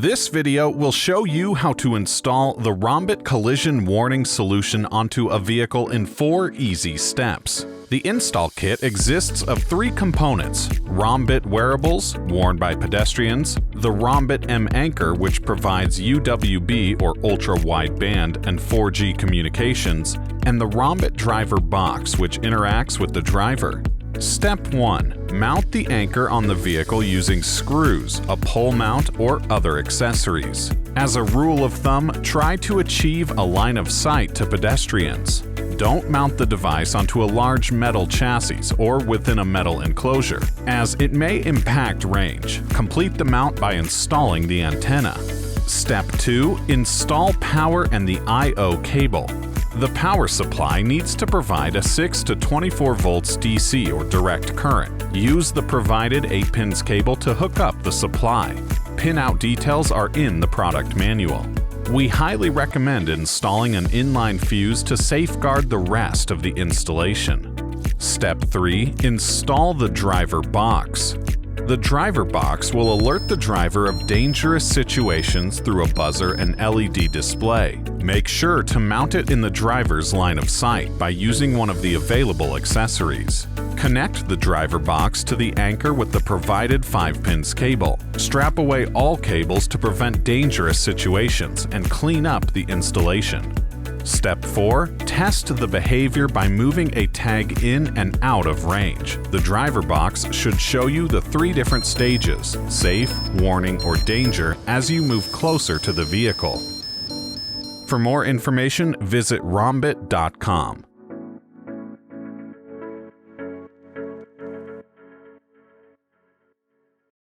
This video will show you how to install the Rombit Collision Warning solution onto a vehicle in 4 easy steps. The install kit exists of 3 components: Rombit wearables, worn by pedestrians, the Rombit M anchor, which provides UWB or ultra-wideband and 4G communications, and the Rombit driver box, which interacts with the driver. Step 1. Mount the anchor on the vehicle using screws, a pole mount, or other accessories. As a rule of thumb, try to achieve a line of sight to pedestrians. Don't mount the device onto a large metal chassis or within a metal enclosure, as it may impact range. Complete the mount by installing the antenna. Step 2. Install power and the I/O cable. The power supply needs to provide a 6 to 24 volts DC or direct current. Use the provided 8-pins cable to hook up the supply. Pin-out details are in the product manual. We highly recommend installing an inline fuse to safeguard the rest of the installation. Step 3. Install the driver box. The driver box will alert the driver of dangerous situations through a buzzer and LED display. Make sure to mount it in the driver's line of sight by using one of the available accessories. Connect the driver box to the anchor with the provided 5-pins cable. Strap away all cables to prevent dangerous situations and clean up the installation. Step 4. Test the behavior by moving a tag in and out of range. The driver box should show you the 3 different stages: safe, warning, or danger as you move closer to the vehicle. For more information, visit rombit.com.